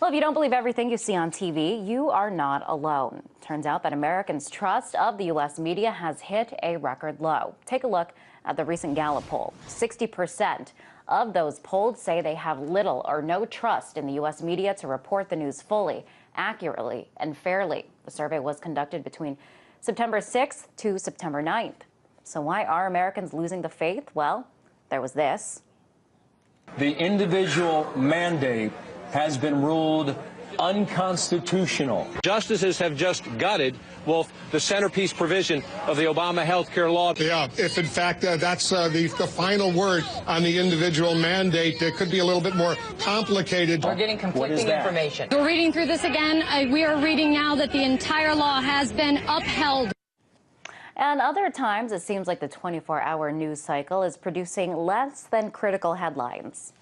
Well, if you don't believe everything you see on TV, you are not alone. Turns out that Americans' trust of the U.S. media has hit a record low. Take a look at the recent Gallup poll. 60% of those polled say they have little or no trust in the U.S. media to report the news fully, accurately, and fairly. The survey was conducted between September 6th to September 9th. So why are Americans losing the faith? Well, there was this. The individual mandate has been ruled unconstitutional. Justices have just gutted, Wolf, the centerpiece provision of the Obama health care law. Yeah, if in fact that's the final word on the individual mandate, it could be a little bit more complicated. We're getting conflicting information. We're reading through this again. We are reading now that the entire law has been upheld. And other times, it seems like the 24-hour news cycle is producing less than critical headlines.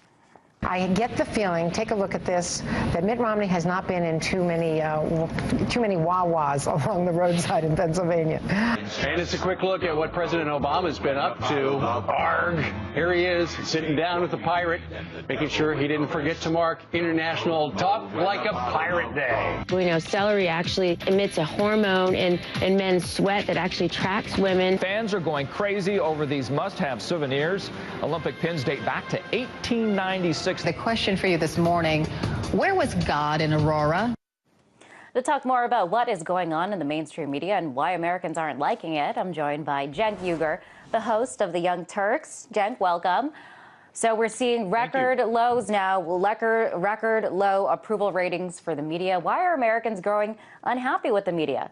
I get the feeling, take a look at this, that Mitt Romney has not been in too many Wawas along the roadside in Pennsylvania. And it's a quick look at what President Obama's been up to. Arg, here he is, sitting down with the pirate, making sure he didn't forget to mark International Talk Like a Pirate Day. We know celery actually emits a hormone in men's sweat that actually tracks women. Fans are going crazy over these must-have souvenirs. Olympic pins date back to 1896. The question for you this morning, where was God in Aurora? To talk more about what is going on in the mainstream media and why Americans aren't liking it, I'm joined by Cenk Uygur, the host of The Young Turks. Cenk, welcome. So we're seeing record lows now, record low approval ratings for the media. Why are Americans growing unhappy with the media?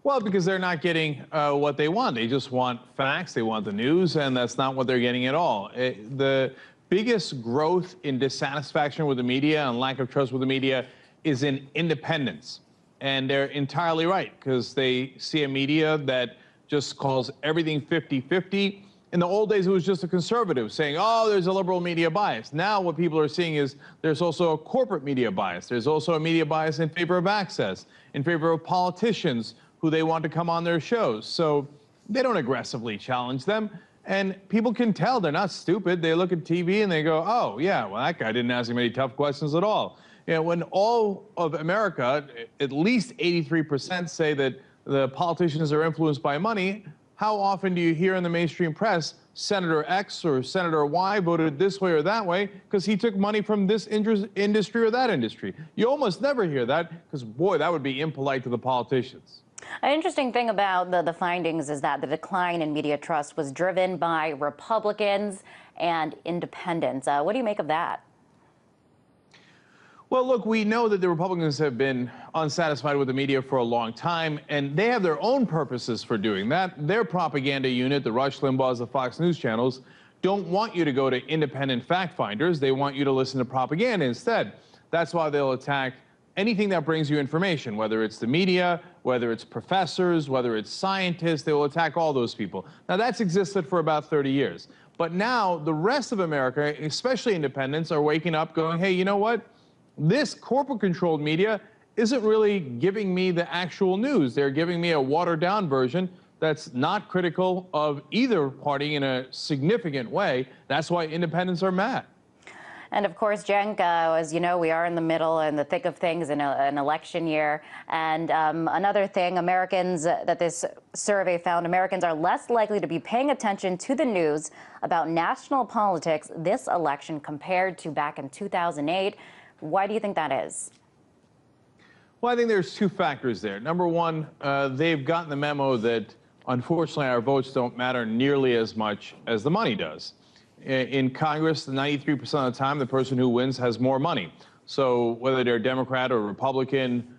Well, because they're not getting what they want. They just want facts, they want the news, and that's not what they're getting at all. The biggest growth in dissatisfaction with the media and lack of trust with the media is in independence. And they're entirely right, because they see a media that just calls everything 50-50. In the old days, it was just a conservative saying, oh, there's a liberal media bias. Now what people are seeing is there's also a corporate media bias. There's also a media bias in favor of access, in favor of politicians who they want to come on their shows. So they don't aggressively challenge them. And people can tell they're not stupid. They look at TV and they go, oh, yeah, well, that guy didn't ask him any tough questions at all. You know, when all of America, at least 83% say that the politicians are influenced by money, how often do you hear in the mainstream press, Senator X or Senator Y voted this way or that way because he took money from this industry or that industry? You almost never hear that because, boy, that would be impolite to the politicians. An interesting thing about the findings is that the decline in media trust was driven by Republicans and independents. What do you make of that? Well, look, we know that the Republicans have been unsatisfied with the media for a long time, and they have their own purposes for doing that. Their propaganda unit, the Rush Limbaughs, the Fox News channels, don't want you to go to independent fact finders. They want you to listen to propaganda instead. That's why they'll attack anything that brings you information, whether it's the media, whether it's professors, whether it's scientists. They will attack all those people. Now, that's existed for about 30 years. But now the rest of America, especially independents, are waking up going, hey, you know what? This corporate-controlled media isn't really giving me the actual news. They're giving me a watered-down version that's not critical of either party in a significant way. That's why independents are mad. And of course, Cenk, as you know, we are in the middle and the thick of things in an election year. And another thing, that this survey found, Americans are less likely to be paying attention to the news about national politics this election compared to back in 2008. Why do you think that is? Well, I think there's two factors there. Number one, they've gotten the memo that, unfortunately, our votes don't matter nearly as much as the money does. In Congress, 93% of the time, the person who wins has more money. So whether they're Democrat or Republican,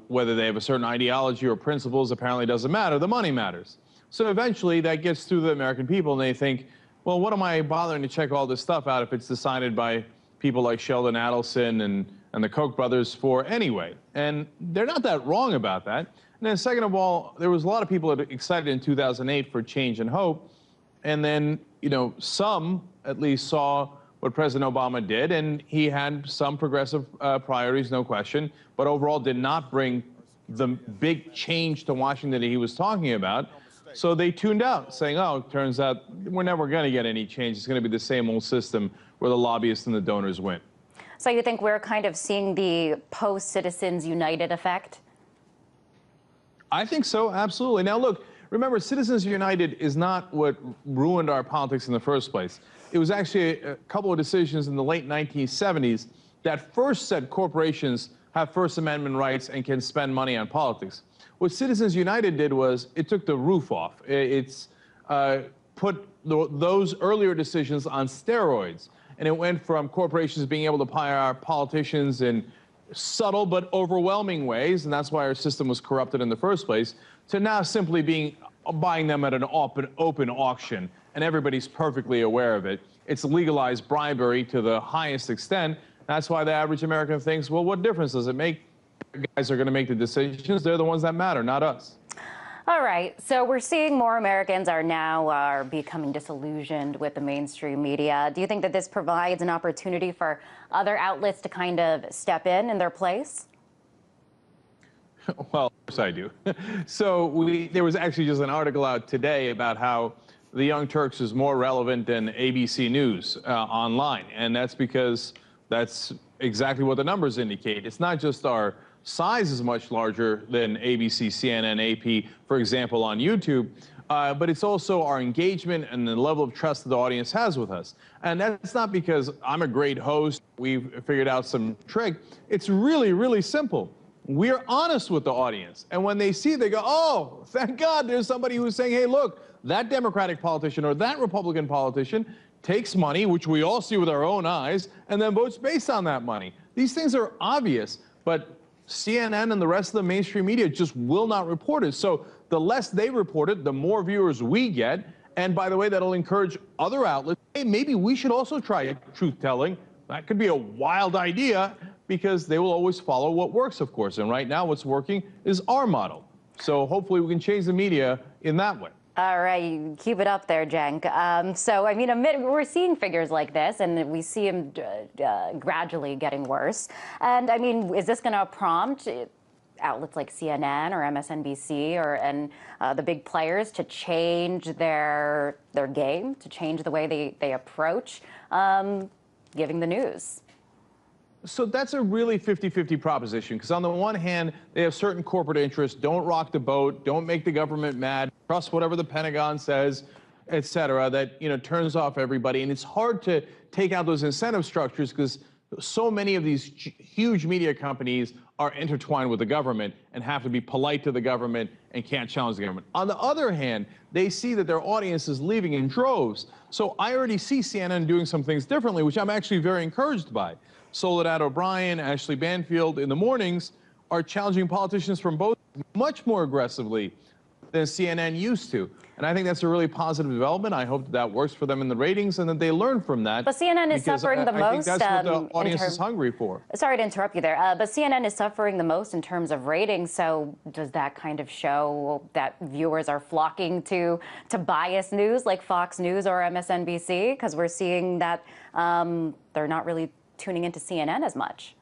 whether they have a certain ideology or principles, apparently doesn't matter. The money matters. So eventually that gets through the American people, and they think, well, what am I bothering to check all this stuff out if it's decided by people like Sheldon Adelson and the Koch brothers for anyway? And they're not that wrong about that. And then second of all, there was a lot of people that excited in 2008 for change and hope. And then, you know, some at least saw what President Obama did, and he had some progressive priorities, no question, but overall did not bring the big change to Washington that he was talking about. So they tuned out, saying, oh, it turns out we're never going to get any change. It's going to be the same old system where the lobbyists and the donors win. So you think we're kind of seeing the post-Citizens United effect? I think so, absolutely. Now, look, remember, Citizens United is not what ruined our politics in the first place. It was actually a couple of decisions in the late 1970s that first said corporations have First Amendment rights and can spend money on politics. What Citizens United did was it took the roof off. It's put those earlier decisions on steroids. And it went from corporations being able to hire our politicians in subtle but overwhelming ways, and that's why our system was corrupted in the first place, to now simply buying them at an open auction, and everybody's perfectly aware of it. It's legalized bribery to the highest extent. That's why the average American thinks, well, what difference does it make? The guys are going to make the decisions. They're the ones that matter, not us. All right, so we're seeing more Americans are becoming disillusioned with the mainstream media. Do you think that this provides an opportunity for other outlets to kind of step in their place? Well, of course I do. So there was actually just an article out today about how the Young Turks is more relevant than ABC News online, and that's because that's exactly what the numbers indicate. It's not just our size is much larger than ABC, CNN, AP, for example, on YouTube, but it's also our engagement and the level of trust that the audience has with us. And that's not because I'm a great host, we've figured out some trick. It's really, really simple. We're honest with the audience. And when they see, they go, oh, thank God there's somebody who's saying, hey, look, that Democratic politician or that Republican politician takes money, which we all see with our own eyes, and then votes based on that money. These things are obvious, but CNN and the rest of the mainstream media just will not report it. So the less they report it, the more viewers we get. And by the way, that'll encourage other outlets. Hey, maybe we should also try truth-telling. That could be a wild idea because they will always follow what works, of course. And right now what's working is our model. So hopefully we can change the media in that way. All right, keep it up there, Cenk. So, I mean, we're seeing figures like this, and we see them gradually getting worse. And, I mean, is this going to prompt outlets like CNN or MSNBC and the big players to change their game, to change the way they approach giving the news? So that's a really 50-50 proposition, because on the one hand, they have certain corporate interests. Don't rock the boat. Don't make the government mad. Trust whatever the Pentagon says, et cetera, that, turns off everybody. And it's hard to take out those incentive structures because so many of these huge media companies are intertwined with the government and have to be polite to the government and can't challenge the government. On the other hand, they see that their audience is leaving in droves. So I already see CNN doing some things differently, which I'm actually very encouraged by. Soledad O'Brien, Ashley Banfield in the mornings are challenging politicians from both much more aggressively than CNN used to. And I think that's a really positive development. I hope that works for them in the ratings and that they learn from that. But CNN is suffering the most. I think that's what the audience is hungry for. Sorry to interrupt you there, but CNN is suffering the most in terms of ratings. So does that kind of show that viewers are flocking to biased news like Fox News or MSNBC? Because we're seeing that they're not really tuning into CNN as much.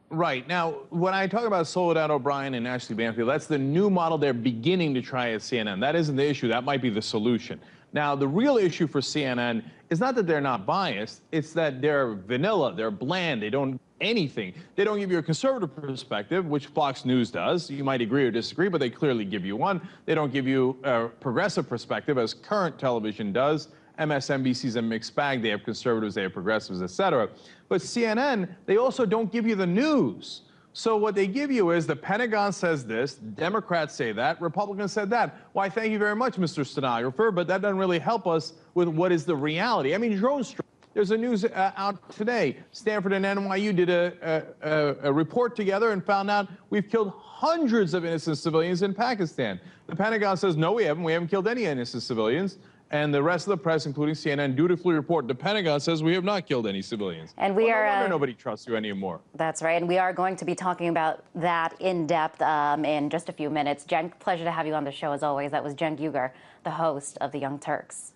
Right. Now, when I talk about Soledad O'Brien and Ashley Banfield, that's the new model they're beginning to try at CNN. That isn't the issue. That might be the solution. Now, the real issue for CNN is not that they're not biased. It's that they're vanilla. They're bland. They don't anything. They don't give you a conservative perspective, which Fox News does. You might agree or disagree, but they clearly give you one. They don't give you a progressive perspective, as current television does. MSNBC's a mixed bag. They have conservatives, they have progressives, et cetera. But CNN, they also don't give you the news. So what they give you is the Pentagon says this, Democrats say that, Republicans said that. Why, thank you very much, Mr. Stenographer, but that doesn't really help us with what is the reality. I mean, drone strike. There's a news out today. Stanford and NYU did a report together and found out we've killed hundreds of innocent civilians in Pakistan. The Pentagon says, no, we haven't killed any innocent civilians. And the rest of the press, including CNN, dutifully report the Pentagon says we have not killed any civilians. And we are. No wonder nobody trusts you anymore. That's right. And we are going to be talking about that in depth in just a few minutes. Cenk, pleasure to have you on the show as always. That was Cenk Uygur, the host of The Young Turks.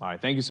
All right. Thank you so much.